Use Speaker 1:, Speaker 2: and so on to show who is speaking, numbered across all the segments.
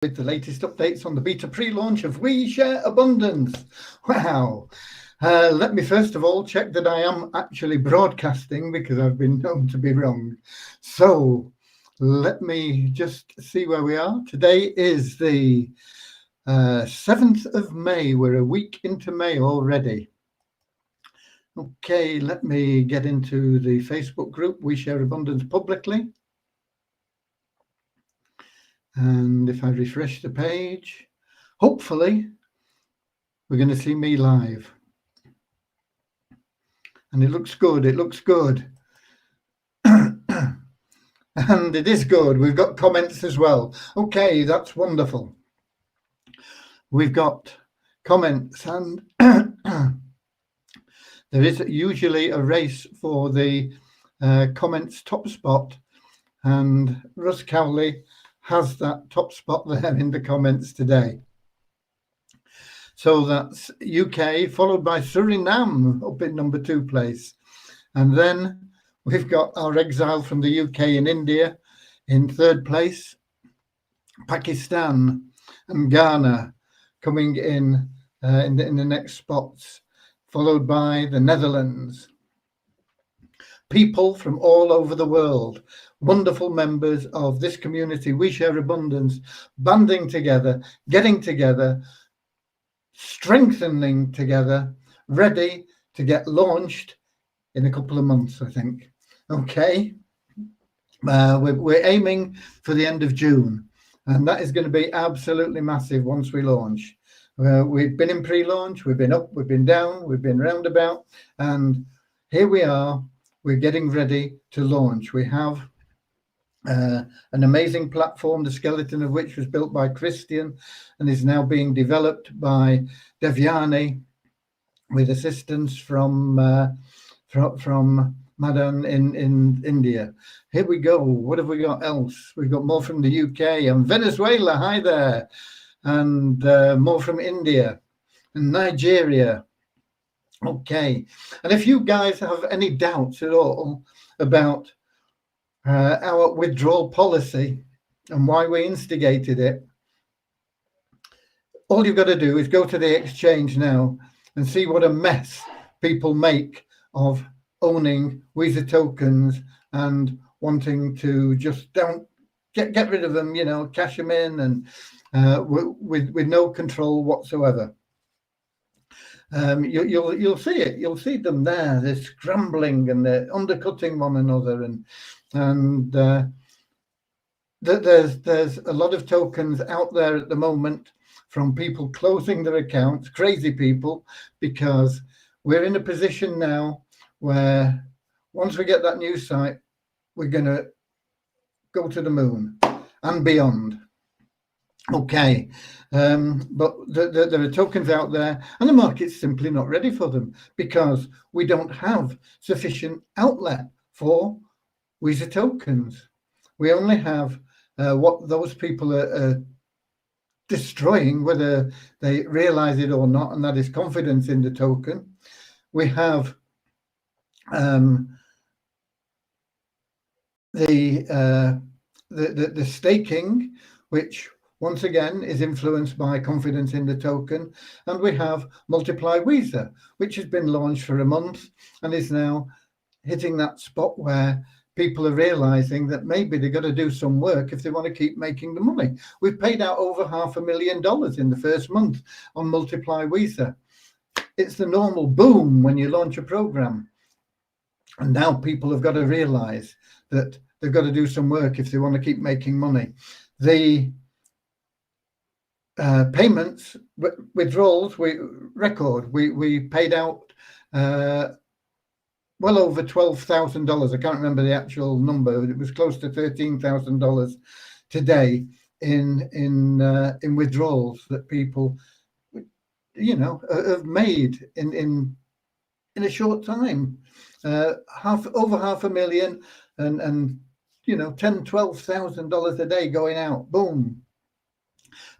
Speaker 1: With the latest updates on the beta pre-launch of We Share Abundance. Wow. Let me first of all check that I am actually broadcasting, because I've been known to be wrong. So let me just see where we are. Today is the 7th of May. We're a week into May already. Okay, let me get into the Facebook group, We Share Abundance Publicly. And if I refresh the page, hopefully we're going to see me live. And it looks good. It looks good. And it is good. We've got comments as well. Okay, that's wonderful. We've got comments, and there is usually a race for the comments top spot. And Russ Cowley has that top spot there in the comments today. So that's UK, followed by Suriname up in number 2 place. And then we've got our exile from the UK and India in 3rd place, Pakistan and Ghana coming in the next spots, followed by the Netherlands. People from all over the world, wonderful members of this community, We Share Abundance, banding together, getting together, strengthening together, ready to get launched in a couple of months, I think. Okay, we're aiming for the end of June, and that is going to be absolutely massive once we launch. We've been in pre-launch, we've been up, we've been down, we've been roundabout, and here we are. We're getting ready to launch. We have an amazing platform, the skeleton of which was built by Christian and is now being developed by Devyani with assistance from Madan in India. Here we go. What have we got else? We've got more from the UK and Venezuela. Hi there. And more from India and Nigeria. Okay. And if you guys have any doubts at all about our withdrawal policy and why we instigated it, all you've got to do is go to the exchange now and see what a mess people make of owning Weezer tokens and wanting to just don't get rid of them, cash them in, and with no control whatsoever. You'll see it. You'll see them there. They're scrambling and they're undercutting one another, and there's a lot of tokens out there at the moment from people closing their accounts, crazy people, because we're in a position now where once we get that new site, we're going to go to the moon and beyond. Okay, but there are tokens out there and the market's simply not ready for them because we don't have sufficient outlet for Weezer tokens. We only have what those people are destroying, whether they realize it or not, and that is confidence in the token. We have the staking, which once again is influenced by confidence in the token, and we have Multiply Weezer, which has been launched for a month and is now hitting that spot where people are realizing that maybe they've got to do some work if they want to keep making the money. We've paid out over $500,000 in the first month on Multiply Weezer. It's the normal boom when you launch a program. And now people have got to realize that they've got to do some work if they want to keep making money. The payments, withdrawals, we paid out well over $12,000. I can't remember the actual number. It was close to $13,000 today in withdrawals that people, have made in a short time. Over $500,000 and $10,000-12,000 a day going out. Boom.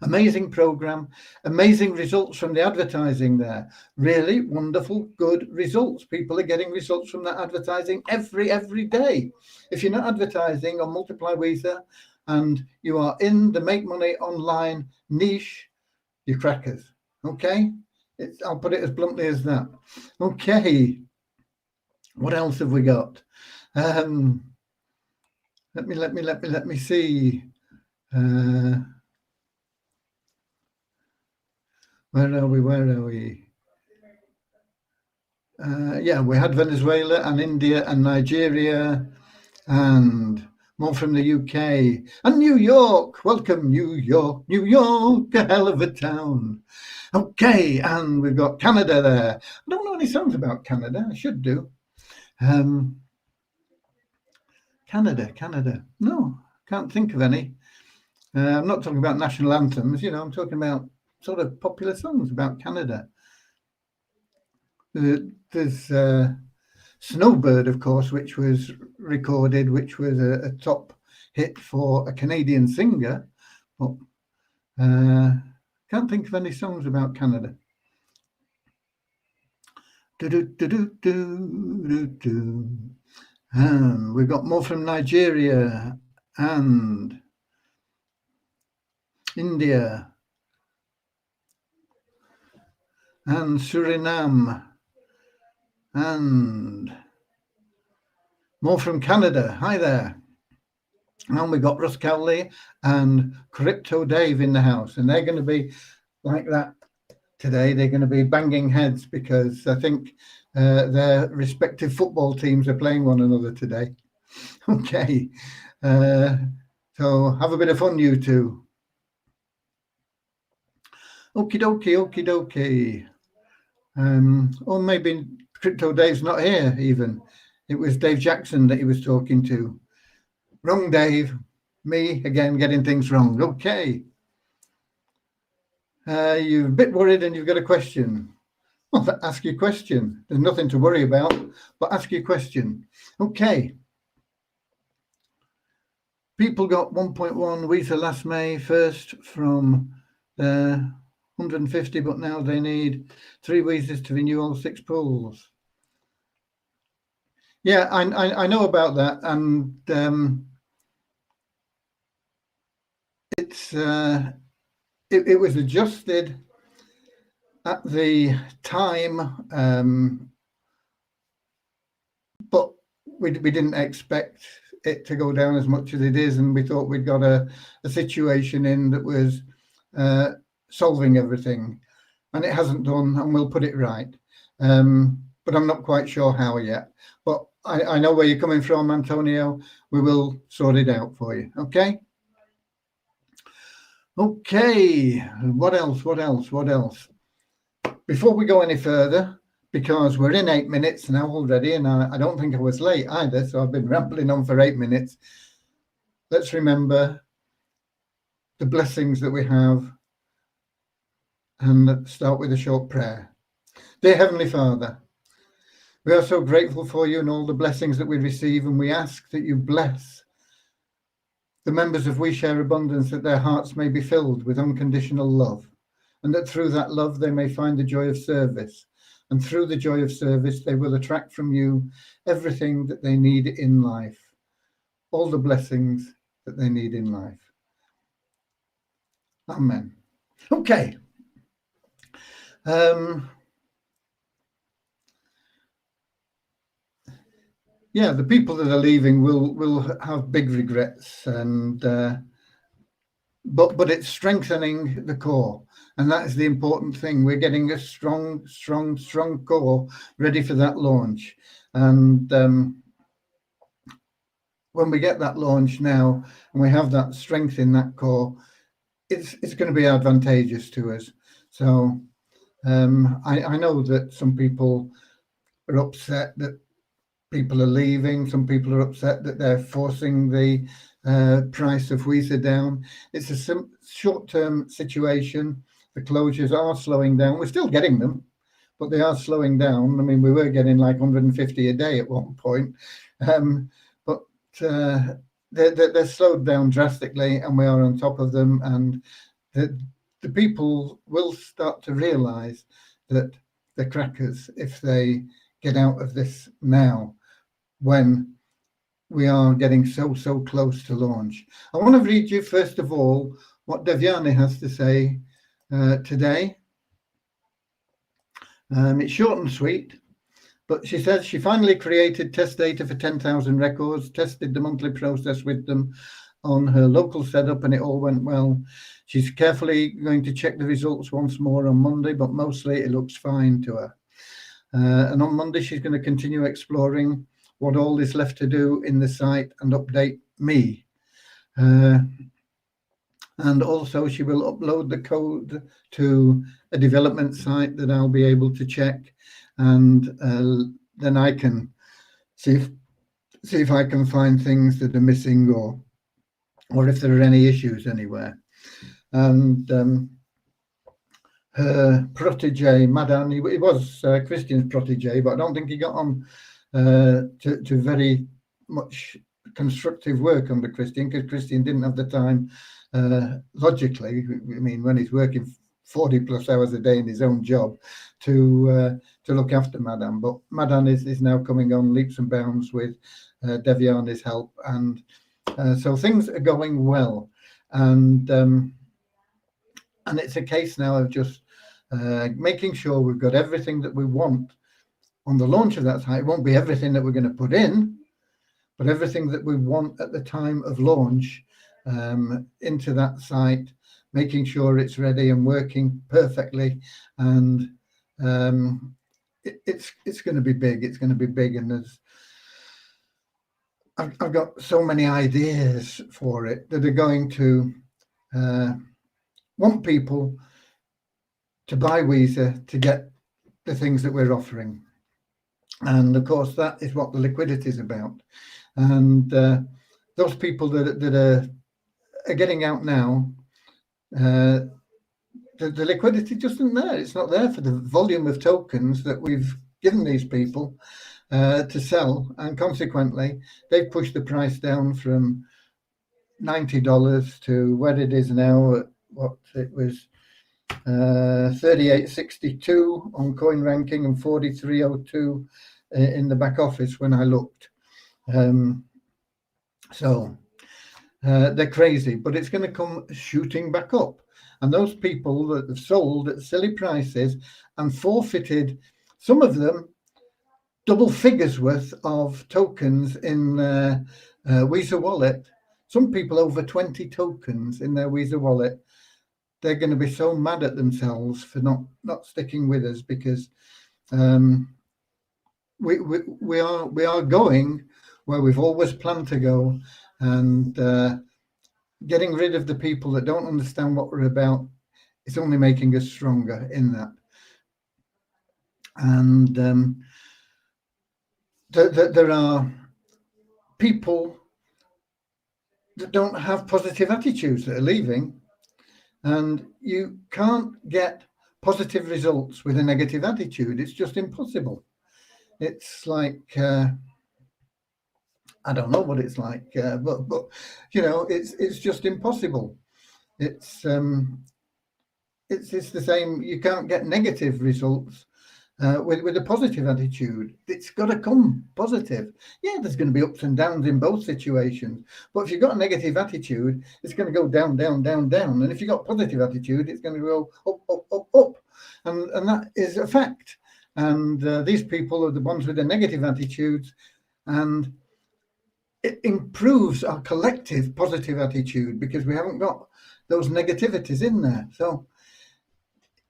Speaker 1: Amazing program, amazing results from the advertising there. Really wonderful, good results. People are getting results from that advertising every day. If you're not advertising on Multiply Weezer, and you are in the make money online niche, you're crackers. Okay, I'll put it as bluntly as that. Okay, what else have we got? Let me see. Where are we? Yeah, we had Venezuela and India and Nigeria and more from the UK and New York. Welcome, New York, New York, a hell of a town. Okay, and we've got Canada there. I don't know any songs about Canada. I should do. Canada. No, can't think of any. I'm not talking about national anthems, I'm talking about sort of popular songs about Canada. There's Snowbird, of course, which was recorded, which was a top hit for a Canadian singer, but can't think of any songs about Canada. And we've got more from Nigeria and India and Suriname and more from Canada. Hi there. And we've got Russ Cowley and Crypto Dave in the house, and they're going to be like that today. They're going to be banging heads because I think their respective football teams are playing one another today. Okay, so have a bit of fun, you two. Okie dokie. Or maybe Crypto Dave's not here even. It was Dave Jackson that he was talking to. Wrong, Dave. Me again getting things wrong. Okay. You're a bit worried and you've got a question. Well, ask your question. There's nothing to worry about, but ask your question. Okay. People got 1.1 Visa last May, first from 150, but now they need 3 visas to renew all 6 pools. Yeah, I know about that, and it was adjusted at the time, but we didn't expect it to go down as much as it is, and we thought we'd got a situation in that was solving everything, and it hasn't done, and we'll put it right. But I'm not quite sure how yet. But I know where you're coming from, Antonio. We will sort it out for you. Okay. Okay. What else? Before we go any further, because we're in 8 minutes now already, and I don't think I was late either, so I've been rambling on for 8 minutes. Let's remember the blessings that we have and start with a short prayer. Dear Heavenly Father, we are so grateful for you and all the blessings that we receive, and we ask that you bless the members of We Share Abundance, that their hearts may be filled with unconditional love, and that through that love they may find the joy of service. And through the joy of service, they will attract from you everything that they need in life, all the blessings that they need in life. Amen. Okay. Yeah, the people that are leaving will have big regrets, and but it's strengthening the core, and that is the important thing. We're getting a strong core ready for that launch, and when we get that launch now, and we have that strength in that core, it's going to be advantageous to us. So I know that some people are upset that people are leaving. Some people are upset that they're forcing the price of Visa down. It's a short-term situation. The closures are slowing down. We're still getting them, but they are slowing down. I mean, we were getting like 150 a day at one point, but they're slowed down drastically, and we are on top of them. And the people will start to realise that they're crackers if they get out of this now, when we are getting so close to launch. I want to read you first of all what Devyani has to say today. It's short and sweet, but she says she finally created test data for 10,000 records, tested the monthly process with them on her local setup, and it all went well. She's carefully going to check the results once more on Monday, but mostly it looks fine to her. And on Monday, she's going to continue exploring what all is left to do in the site and update me. And also she will upload the code to a development site that I'll be able to check, and then I can see if I can find things that are missing or if there are any issues anywhere. And her protege, Madan, he was Christian's protege, but I don't think he got on to very much constructive work under Christian, because Christian didn't have the time, logically, I mean, when he's working 40 plus hours a day in his own job, to look after Madan. But Madan is now coming on leaps and bounds with Devyani's help, and so things are going well. And it's a case now of just making sure we've got everything that we want on the launch of that site. It won't be everything that we're going to put in, but everything that we want at the time of launch into that site, making sure it's ready and working perfectly. And it's going to be big. It's going to be big, and I've got so many ideas for it that are going to want people to buy Weezer to get the things that we're offering. And of course, that is what the liquidity is about. And those people that are getting out now, the liquidity just isn't there. It's not there for the volume of tokens that we've given these people to sell. And consequently, they've pushed the price down from $90 to where it is now. What it was, 38.62 on coin ranking and 43.02 in the back office when I looked. So they're crazy, but it's going to come shooting back up. And those people that have sold at silly prices and forfeited, some of them, double figures worth of tokens in Weezer wallet. Some people over 20 tokens in their Weezer wallet. They're going to be so mad at themselves for not sticking with us, because we are going where we've always planned to go, and getting rid of the people that don't understand what we're about is only making us stronger in that. And there are people that don't have positive attitudes that are leaving. And you can't get positive results with a negative attitude. It's just impossible. It's like, I don't know what it's like, but you know, it's just impossible. It's the same. You can't get negative results with a positive attitude. It's got to come positive. Yeah, there's going to be ups and downs in both situations. But if you've got a negative attitude, it's going to go down, down, down, down. And if you've got positive attitude, it's going to go up, up, up, up. And that is a fact. And these people are the ones with the negative attitudes. And it improves our collective positive attitude because we haven't got those negativities in there. So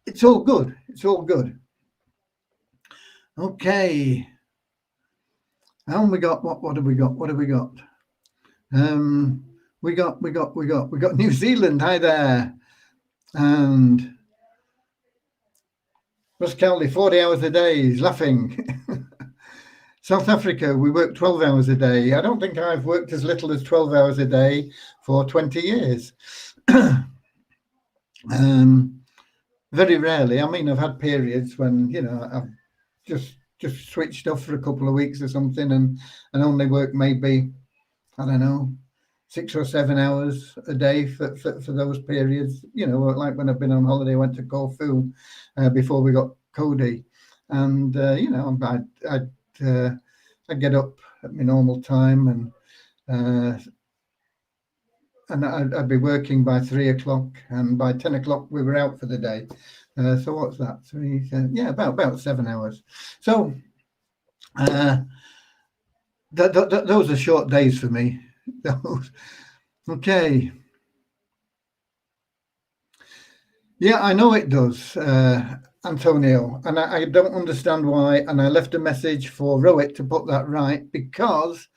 Speaker 1: it's all good. It's all good. Okay. And we got what have we got? What have we got? We got New Zealand. Hi there. And Russ Cowley, 40 hours a day. He's laughing. South Africa, we work 12 hours a day. I don't think I've worked as little as 12 hours a day for 20 years. Very rarely. I mean, I've had periods when, you know, I've just switched off for a couple of weeks or something and only work maybe, I don't know, 6 or 7 hours a day for those periods. You know, like when I've been on holiday, I went to Corfu before we got Cody. And, you know, I'd get up at my normal time and and I'd be working by 3 o'clock, and by 10 o'clock we were out for the day. So what's that? Yeah, about 7 hours. So those are short days for me. Okay. Yeah, I know it does, Antonio, and I don't understand why. And I left a message for Rowett to put that right, because,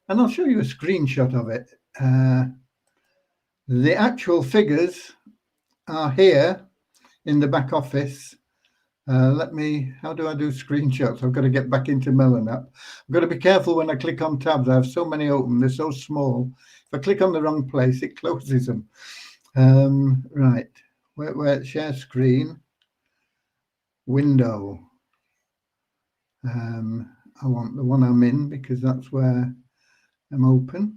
Speaker 1: and I'll show you a screenshot of it. The actual figures are here in the back office. How do I do screenshots? I've got to get back into Melon app. I've got to be careful when I click on tabs. I have so many open, they're so small. If I click on the wrong place, it closes them. Right, where share screen, window. I want the one I'm in because that's where I'm open.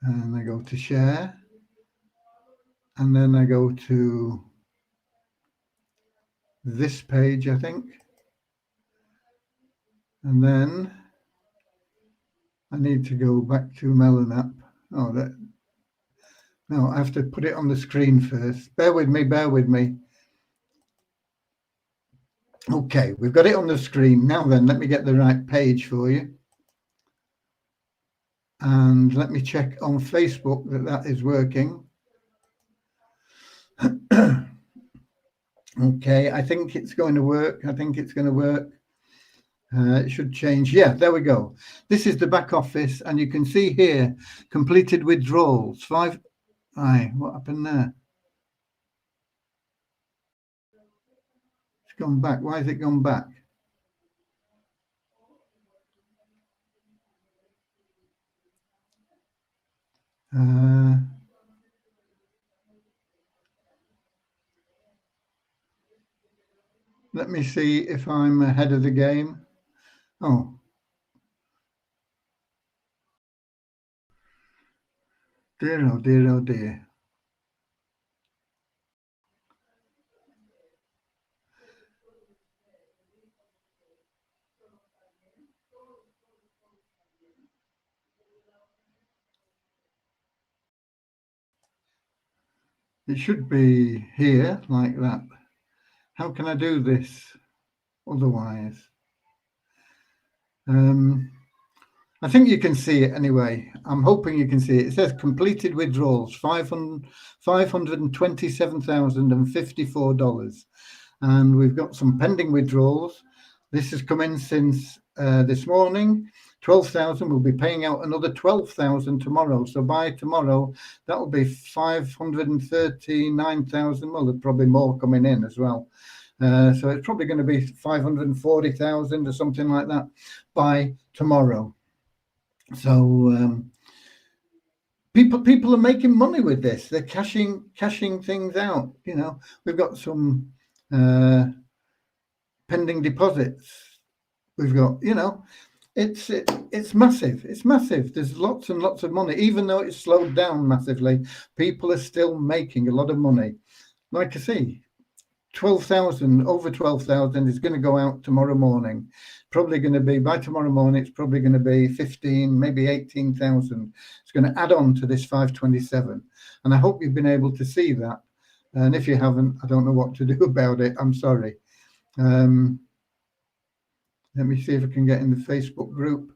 Speaker 1: And I go to share. And then I go to this page, I think. And then I need to go back to Melon app. Oh, no, I have to put it on the screen first. Bear with me. Okay, we've got it on the screen. Now then, let me get the right page for you. And let me check on Facebook that is working. Okay, I think it's going to work. It should change. Yeah, there we go. This is the back office, and you can see here completed withdrawals. What happened there? It's gone back. Why has it gone back? Let me see if I'm ahead of the game. Oh. Dear, oh dear, oh dear. It should be here like that. How can I do this otherwise? I think you can see it anyway. I'm hoping you can see it. It says completed withdrawals, $527,054. And we've got some pending withdrawals. This has come in since this morning. 12,000. We'll be paying out another 12,000 tomorrow. So by tomorrow, that will be 539,000. Well, there's probably more coming in as well. So it's probably going to be 540,000 or something like that by tomorrow. So people are making money with this. They're cashing things out. You know, we've got some pending deposits. We've got, you know, it's massive. It's massive. There's lots and lots of money. Even though it's slowed down massively, people are still making a lot of money. Like I say, 12,000, over 12,000 is going to go out tomorrow morning. Probably going to be, by tomorrow morning, it's probably going to be 15, maybe 18,000. It's going to add on to this 527. And I hope you've been able to see that. And if you haven't, I don't know what to do about it. I'm sorry. Let me see if I can get in the Facebook group.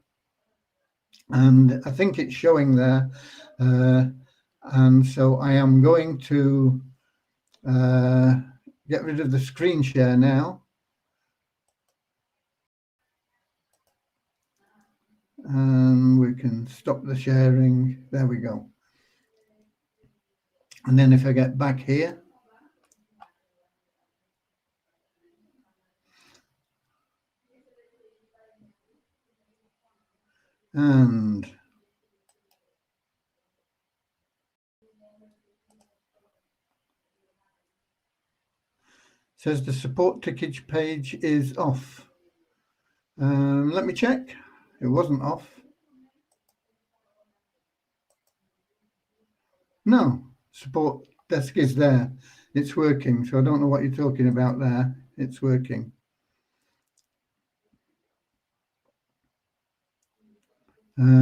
Speaker 1: And I think it's showing there. And so I am going to get rid of the screen share now. And we can stop the sharing. There we go. And then if I get back here, and says the support tickage page is off. Let me check. It wasn't off. No, support desk is there. It's working. So I don't know what you're talking about there. It's working. Okay.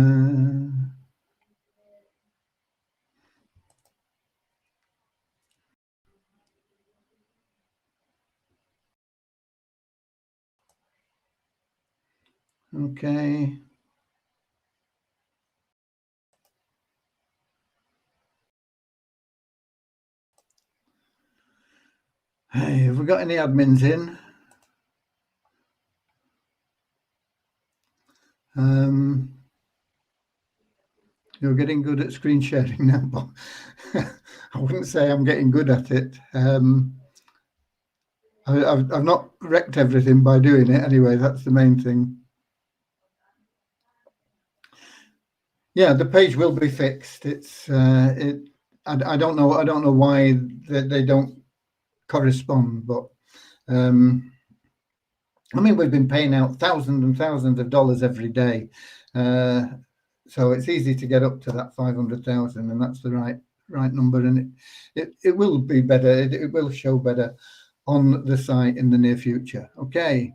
Speaker 1: Hey, have we got any admins in? You're getting good at screen sharing now, but I wouldn't say I'm getting good at it. I've not wrecked everything by doing it anyway. That's the main thing. Yeah, the page will be fixed. It's I don't know. I don't know why they don't correspond, but I mean, we've been paying out thousands and thousands of dollars every day, so it's easy to get up to that 500,000, and that's the right number, and it will be better. It will show better on the site in the near future. Okay.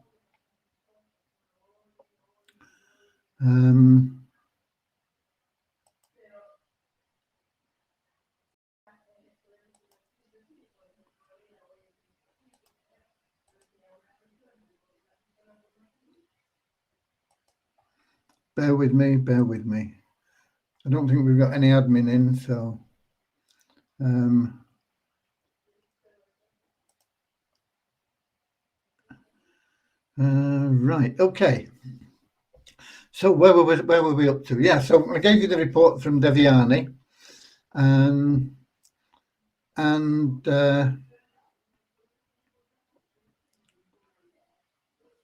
Speaker 1: Bear with me. Bear with me. I don't think we've got any admin in, so. Right. Okay. So where were we up to? Yeah. So I gave you the report from Deviani, and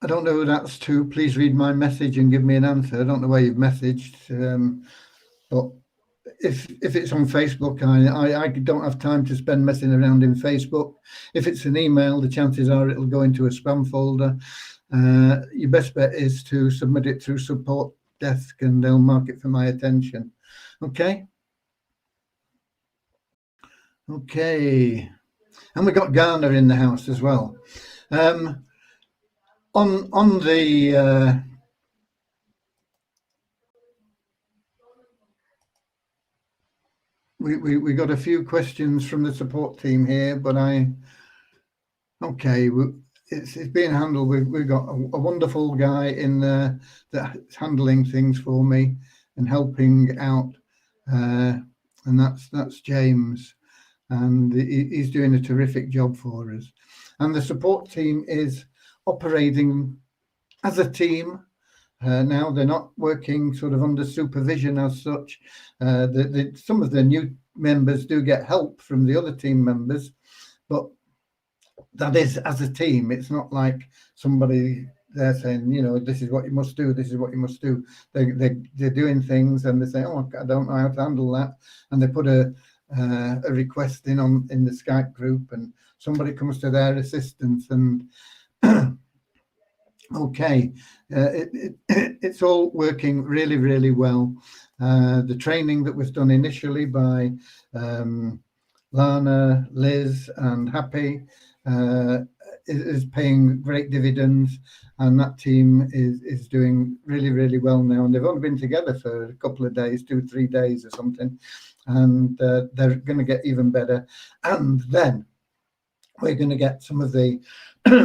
Speaker 1: I don't know who that's to. Please read my message and give me an answer. I don't know where you've messaged, but if it's on Facebook, I don't have time to spend messing around in Facebook. If it's an email, the chances are it'll go into a spam folder. Your best bet is to submit it through support desk, and they'll mark it for my attention. Okay. Okay. And we got Garner in the house as well. On the we got a few questions from the support team here, but it's being handled. We've got a wonderful guy in there that's handling things for me and helping out, and that's James, and he's doing a terrific job for us. And the support team is operating as a team. Now they're not working sort of under supervision as such. Some of the new members do get help from the other team members, but that is as a team. It's not like somebody there saying, this is what you must do, this is what you must do. They're doing things and they say, oh, I don't know how to handle that, and they put a request in the Skype group, and somebody comes to their assistance, and okay, it's all working really, really well. The training that was done initially by Lana, Liz, and Happy is paying great dividends, and that team is doing really, really well now. And they've only been together for a couple of days, 2-3 days or something, and they're going to get even better. And then we're going to get some of the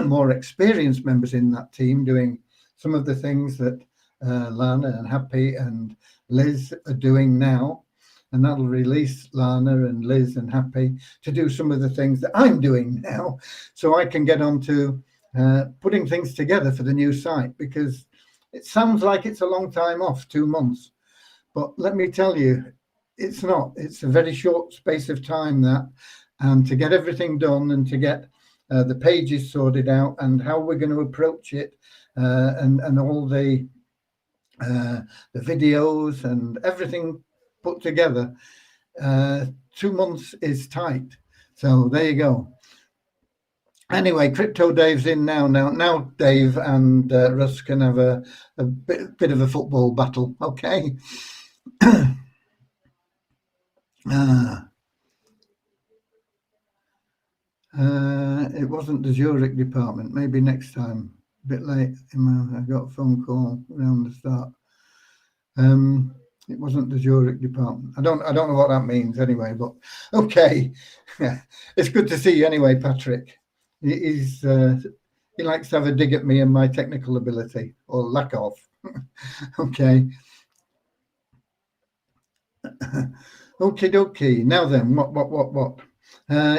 Speaker 1: more experienced members in that team doing some of the things that Lana and Happy and Liz are doing now. And that'll release Lana and Liz and Happy to do some of the things that I'm doing now. So I can get on to putting things together for the new site, because it sounds like it's a long time off, 2 months. But let me tell you, it's not. It's a very short space of time that, and to get everything done and to get the pages sorted out and how we're going to approach it, and all the videos and everything put together, 2 months is tight. So there you go. Anyway, Crypto Dave's in now. Now Dave and Russ can have a bit of a football battle. Okay. It wasn't the Zurich department. Maybe next time. A bit late. I got a phone call around the start. It wasn't the Zurich department. I don't know what that means anyway, but okay. It's good to see you anyway, Patrick. He likes to have a dig at me and my technical ability, or lack of. Okay. Okie dokie. Now then, what?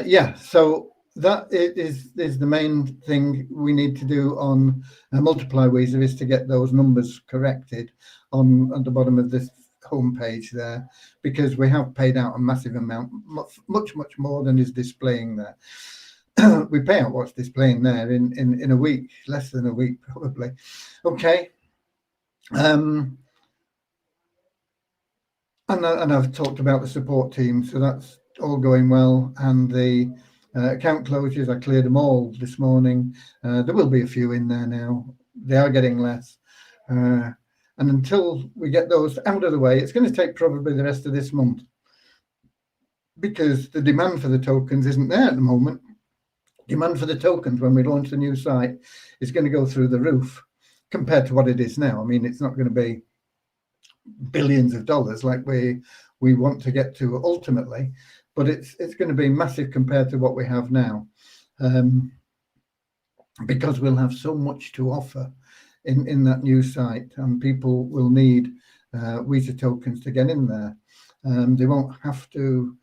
Speaker 1: Yeah, so that is the main thing we need to do on Multiply Weezer, is to get those numbers corrected on the bottom of this homepage there, because we have paid out a massive amount, much more than is displaying there. We pay out what's displaying there in a week, less than a week probably. Okay. And I've talked about the support team, so that's all going well. And the account closures, I cleared them all this morning. There will be a few in there now. They are getting less. And until we get those out of the way, it's going to take probably the rest of this month, because the demand for the tokens isn't there at the moment. Demand for the tokens when we launch the new site is going to go through the roof compared to what it is now. I mean, it's not going to be billions of dollars like we want to get to ultimately, but it's going to be massive compared to what we have now, because we'll have so much to offer in that new site, and people will need Weezer tokens to get in there. They won't have to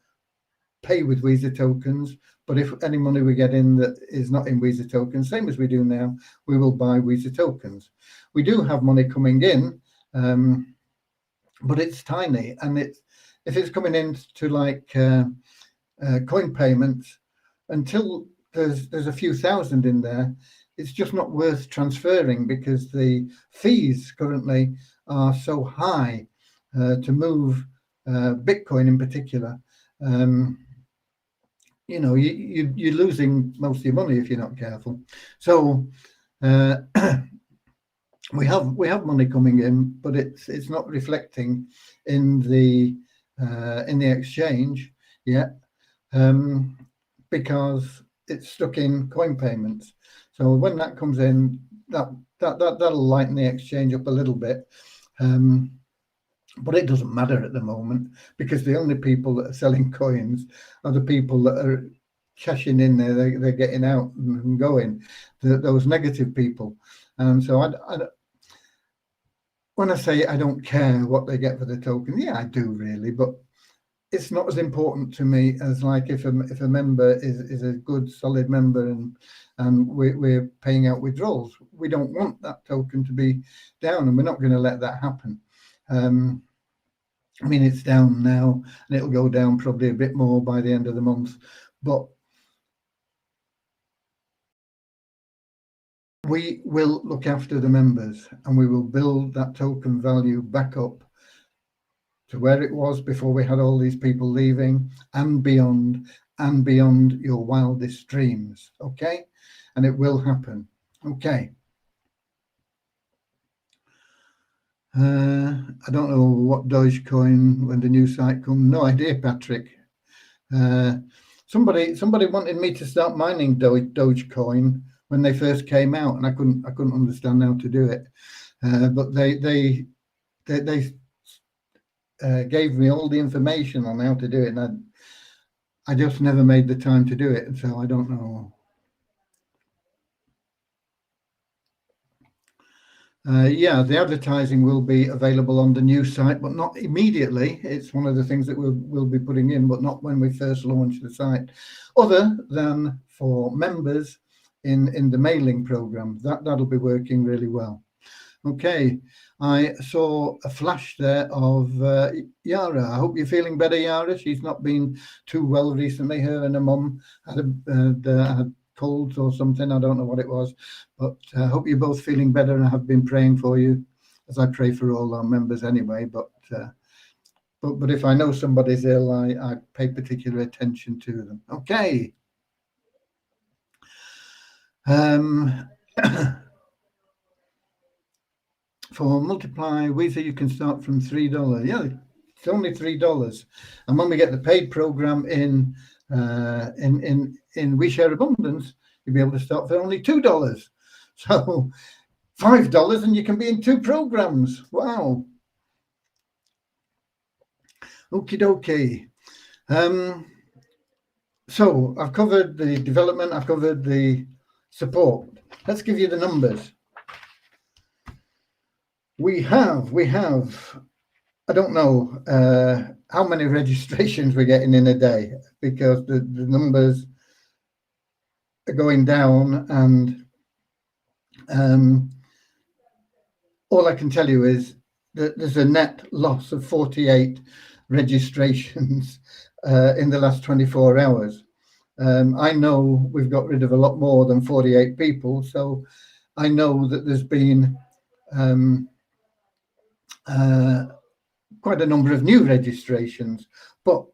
Speaker 1: pay with Weezer tokens, but if any money we get in that is not in Weezer tokens, same as we do now, we will buy Weezer tokens. We do have money coming in, but it's tiny, and if it's coming in to like coin payments, until there's a few thousand in there, it's just not worth transferring, because the fees currently are so high to move Bitcoin in particular. You know, you're losing most of your money if you're not careful. So we have money coming in, but it's not reflecting in the exchange yet, because it's stuck in coin payments. So when that comes in, that'll lighten the exchange up a little bit. But it doesn't matter at the moment, because the only people that are selling coins are the people that are cashing in there. They're getting out and going, those negative people. And so when I say I don't care what they get for the token, yeah, I do really, but it's not as important to me as like if a member is a good solid member and we're paying out withdrawals. We don't want that token to be down, and we're not going to let that happen. I mean, it's down now, and it'll go down probably a bit more by the end of the month, but we will look after the members, and we will build that token value back up to where it was before we had all these people leaving, and beyond your wildest dreams. Okay, and it will happen. Okay. I don't know what Dogecoin when the new site comes. No idea, Patrick. Somebody wanted me to start mining Dogecoin when they first came out, and I couldn't understand how to do it. But they gave me all the information on how to do it, and I just never made the time to do it, so I don't know. Yeah, the advertising will be available on the new site, but not immediately. It's one of the things that we'll be putting in, but not when we first launch the site, other than for members in the mailing program. That'll be working really well. Okay, I saw a flash there of Yara. I hope you're feeling better, Yara. She's not been too well recently. Her and her mum had colds or something. I don't know what it was, but I hope you're both feeling better, and I have been praying for you, as I pray for all our members anyway. But if I know somebody's ill, I pay particular attention to them. Okay. For Multiply Weezer, you can start from $3. Yeah, it's only $3, and when we get the paid program in We Share Abundance, you'll be able to start for only $2. So $5, and you can be in 2 programs. Wow. Okie dokie. So I've covered the development, I've covered the support. Let's give you the numbers. We have, I don't know how many registrations we're getting in a day, because the numbers are going down, and all I can tell you is that there's a net loss of 48 registrations in the last 24 hours. I know we've got rid of a lot more than 48 people, so I know that there's been quite a number of new registrations, but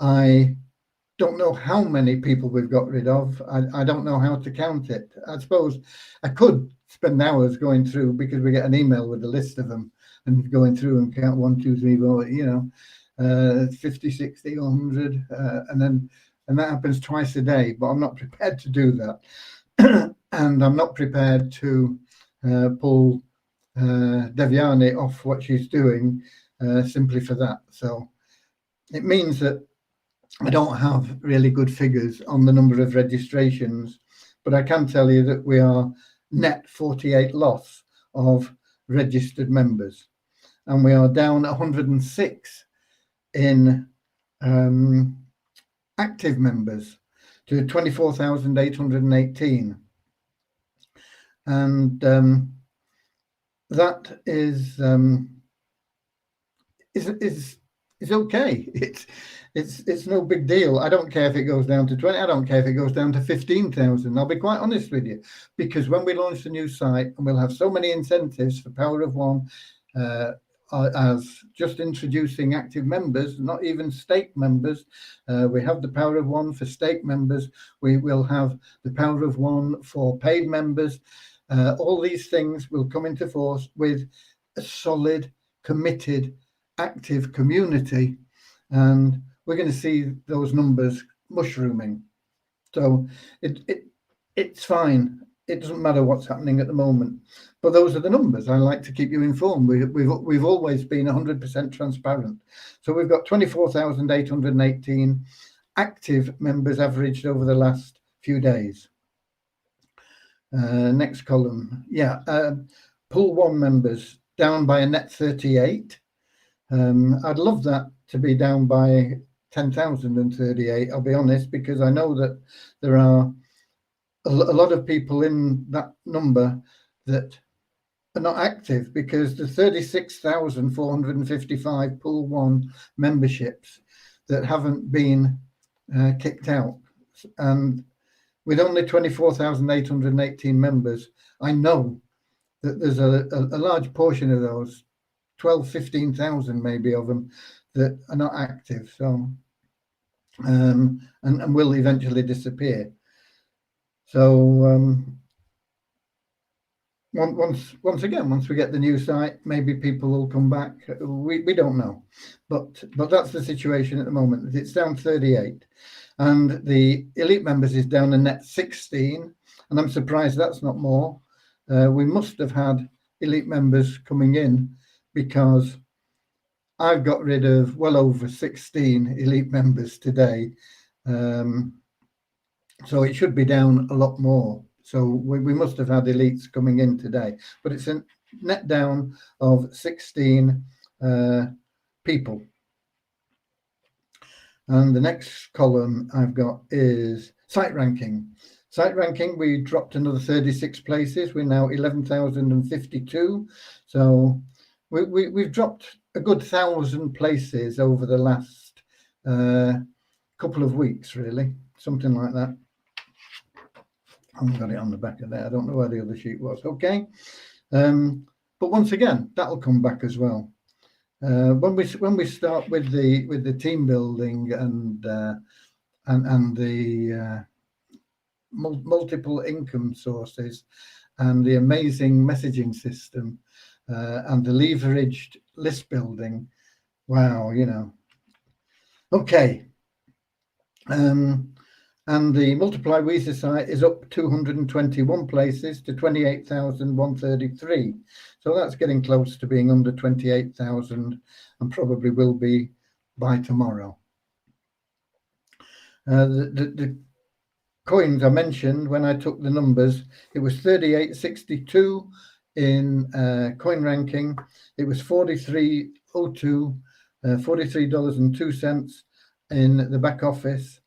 Speaker 1: I don't know how many people we've got rid of. I don't know how to count it. I suppose I could spend hours going through, because we get an email with a list of them, and going through and count 1, 2, 3, 4, 50, 60, 100, and that happens twice a day, but I'm not prepared to do that. And I'm not prepared to pull Devyani off what she's doing simply for that. So it means that I don't have really good figures on the number of registrations, but I can tell you that we are net 48 loss of registered members, and we are down 106 in active members to 24,818, and that is okay. It's no big deal. I don't care if it goes down to 20. I don't care if it goes down to 15,000. I'll be quite honest with you, because when we launch the new site, and we'll have so many incentives for Power of One, as just introducing active members, not even stake members. We have the Power of One for stake members. We will have the Power of One for paid members. All these things will come into force with a solid, committed, active community, and we're going to see those numbers mushrooming. So it's fine. It doesn't matter what's happening at the moment, but those are the numbers. I like to keep you informed. We've always been 100% transparent. So we've got 24,818 active members averaged over the last few days. Next column, pool one members down by a net 38. I'd love that to be down by 10,038, I'll be honest, because I know that there are a lot of people in that number that are not active, because the 36,455 pool one memberships that haven't been kicked out, and with only 24,818 members, I know that there's a large portion of those, 12, 15,000 maybe of them, that are not active. So, and will eventually disappear. So once again, once we get the new site, maybe people will come back. We don't know, but that's the situation at the moment. It's down 38, and the elite members is down a net 16, and I'm surprised that's not more. We must have had elite members coming in, because I've got rid of well over 16 elite members today. So it should be down a lot more. So we must have had elites coming in today, but it's a net down of 16 people. And the next column I've got is site ranking. Site ranking, we dropped another 36 places. We're now 11,052. So we've dropped a good 1,000 places over the last couple of weeks, really, something like that. I haven't got it on the back of there. I don't know where the other sheet was. Okay, but once again, that'll come back as well. When we start with the team building and the multiple income sources and the amazing messaging system and the leveraged list building, wow, okay. And the Multiply Weezer site is up 221 places to 28,133. So that's getting close to being under 28,000, and probably will be by tomorrow. The coins I mentioned when I took the numbers, it was 38.62 in coin ranking. It was 43.02, $43.02 in the back office,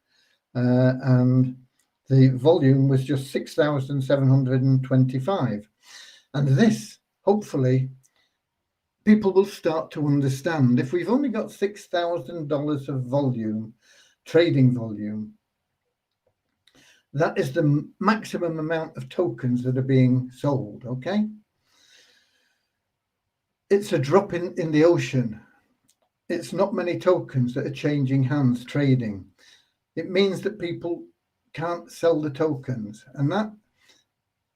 Speaker 1: and the volume was just 6,725. And this, hopefully, people will start to understand. If we've only got $6,000 of volume, trading volume, that is the maximum amount of tokens that are being sold, okay? It's a drop in the ocean. It's not many tokens that are changing hands, trading. It means that people can't sell the tokens, and that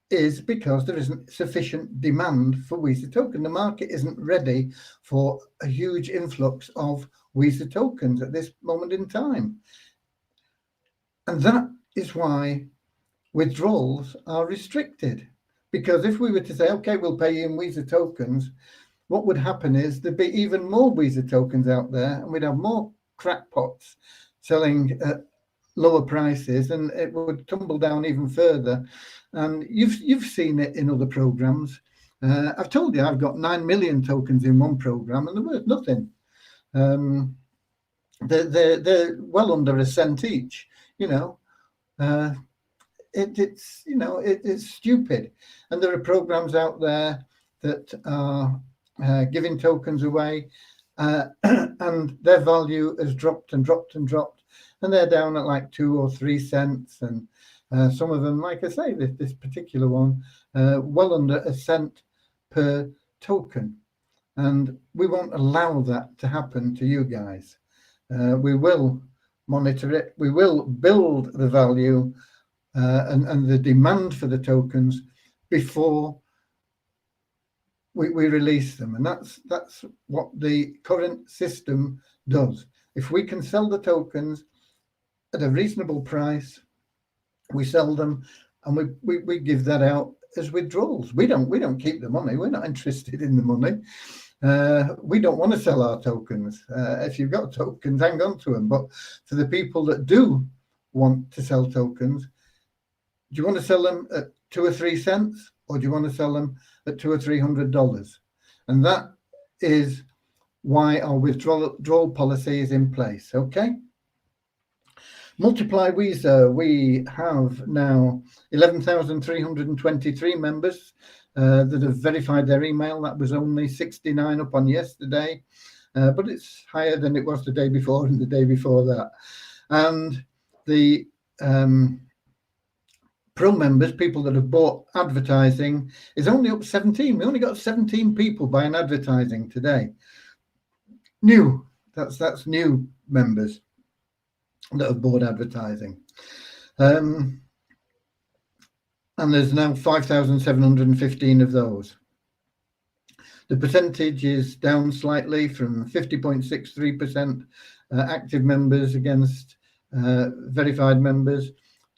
Speaker 1: is because there isn't sufficient demand for Visa token. The market isn't ready for a huge influx of Visa tokens at this moment in time. And that is why withdrawals are restricted. Because if we were to say, okay, we'll pay you in Visa tokens, what would happen is there'd be even more Visa tokens out there, and we'd have more crackpots selling at lower prices, and it would tumble down even further. And you've seen it in other programs. I've told you I've got 9 million tokens in one program, and they're worth nothing. They're well under a cent each. It's stupid. And there are programs out there that are giving tokens away, and their value has dropped and dropped and dropped, and they're down at like 2 or 3 cents, and some of them, like I say, this particular one, well under a cent per token. And we won't allow that to happen to you guys. We will monitor it. We will build the value and the demand for the tokens before we release them. And that's what the current system does. If we can sell the tokens at a reasonable price, we sell them, and we give that out as withdrawals. We don't keep the money. We're not interested in the money. We don't want to sell our tokens. If you've got tokens, hang on to them. But for the people that do want to sell tokens, do you want to sell them at 2 or 3 cents, or do you want to sell them at $200 or $300? And that is why our withdrawal policy is in place. Okay. Multiply Visa, we have now 11,323 members that have verified their email. That was only 69 up on yesterday, but it's higher than it was the day before and the day before that. And the Pro members, people that have bought advertising, is only up 17. We only got 17 people buying advertising today. New, that's new members that have bought advertising. And there's now 5,715 of those. The percentage is down slightly from 50.63% active members against verified members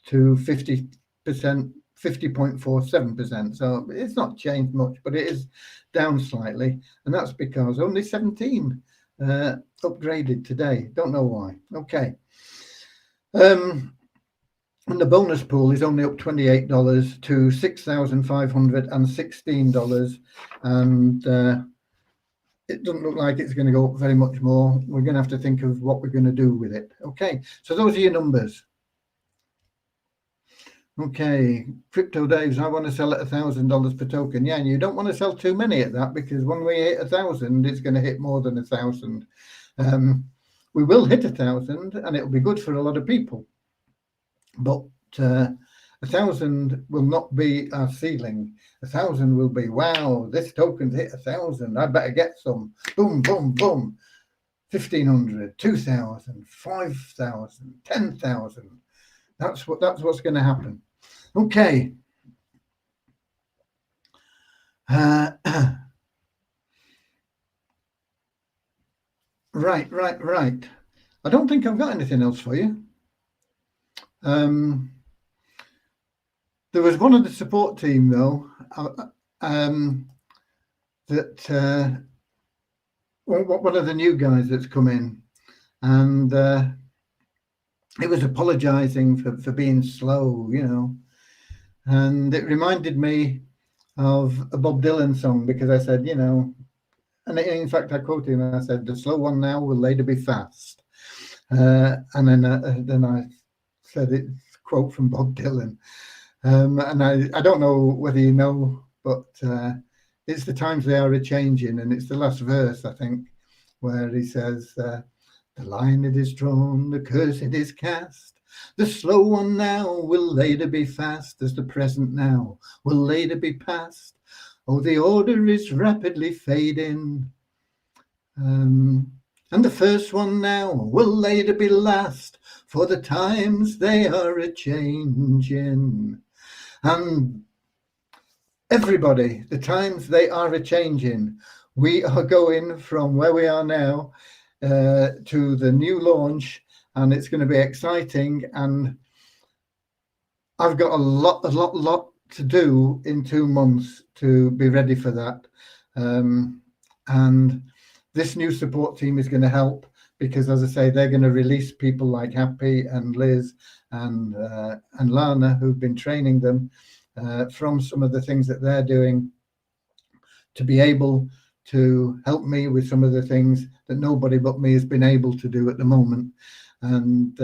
Speaker 1: to 50.47%. So it's not changed much, but it is down slightly. And that's because only 17 upgraded today. Don't know why. Okay. And the bonus pool is only up $28 to $6,516, and it doesn't look like it's going to go up very much more. We're going to have to think of what we're going to do with it. Okay, so those are your numbers. Okay, Crypto Daves, I want to sell at $1,000 per token. Yeah, and you don't want to sell too many at that, because when we hit 1,000, it's going to hit more than 1,000. We will hit 1,000, and it'll be good for a lot of people. But 1,000 will not be our ceiling. 1,000 will be, wow, this token's hit 1,000. I better get some. Boom, boom, boom. 1,500, 2,000, 5,000, 10,000. That's what's going to happen. Okay. Right. I don't think I've got anything else for you. There was one of the support team, though, that one of the new guys that's come in, and it was apologizing for being slow, you know. And it reminded me of a Bob Dylan song, because I said, you know, and in fact I quoted him, I said, the slow one now will later be fast. And then I said it's a quote from Bob Dylan. And I don't know whether you know, but it's the times they are a-changing, and it's the last verse, I think, where he says, the line it is drawn, the curse it is cast, the slow one now will later be fast, as the present now will later be past. Oh, the order is rapidly fading, and the first one now will later be last, for the times they are a-changing. And everybody, the times they are a-changing. We are going from where we are now to the new launch, and it's going to be exciting. And I've got a lot to do in 2 months to be ready for that. And this new support team is going to help, because, as I say, they're going to release people like Happy and Liz and Lana, who've been training them from some of the things that they're doing, to be able to help me with some of the things that nobody but me has been able to do at the moment. And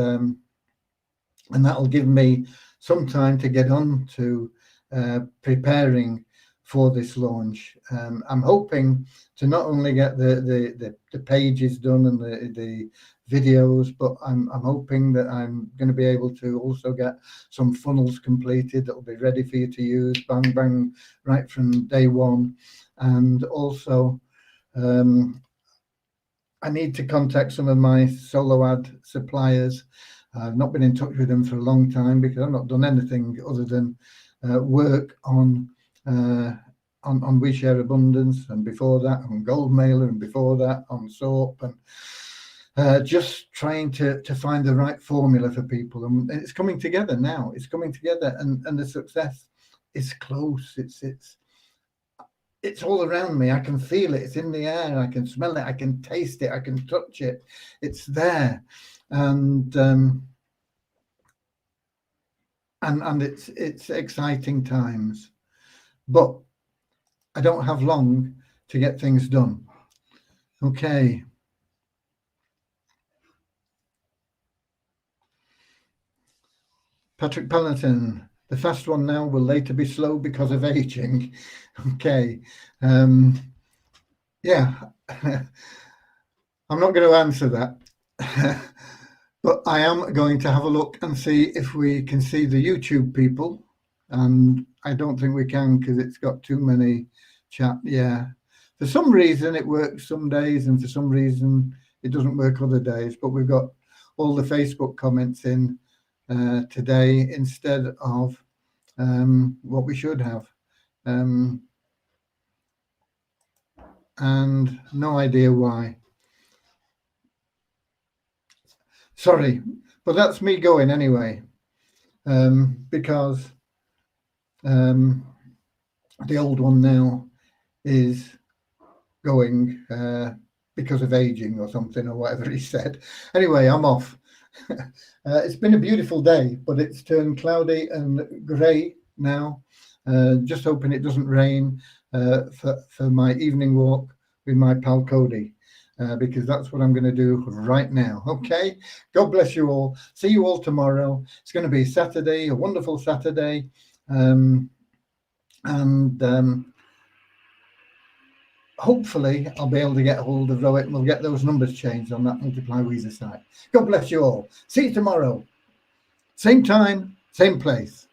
Speaker 1: that'll give me some time to get on to preparing for this launch. I'm hoping to not only get the pages done and the videos, but I'm hoping that I'm going to be able to also get some funnels completed that will be ready for you to use, bang, bang, right from day one. And also, I need to contact some of my solo ad suppliers. I've not been in touch with them for a long time, because I've not done anything other than work on We Share Abundance, and before that on Gold Mailer, and before that on Soap, and just trying to find the right formula for people. And it's coming together now. It's coming together, and the success is close. It's all around me. I can feel it. It's in the air. I can smell it. I can taste it. I can touch it. It's there, and it's exciting times. But I don't have long to get things done. Okay. Patrick Pelleton, the fast one now will later be slow because of aging. Okay. Yeah. I'm not going to answer that. But I am going to have a look and see if we can see the YouTube people. And I don't think we can, because it's got too many chat. Yeah. For some reason it works some days, and for some reason it doesn't work other days. But we've got all the Facebook comments in today instead of what we should have. And no idea why. Sorry, but that's me going anyway, because the old one now is going because of aging or something, or whatever he said. Anyway, I'm off. It's been a beautiful day, but it's turned cloudy and grey now. Just hoping it doesn't rain for my evening walk with my pal Cody, because that's what I'm going to do right now. Okay, God bless you all. See you all tomorrow. It's going to be Saturday, a wonderful Saturday, and hopefully I'll be able to get hold of Rohit, and we'll get those numbers changed on that Multiply Weezer site. God bless you all. See you tomorrow. Same time, same place.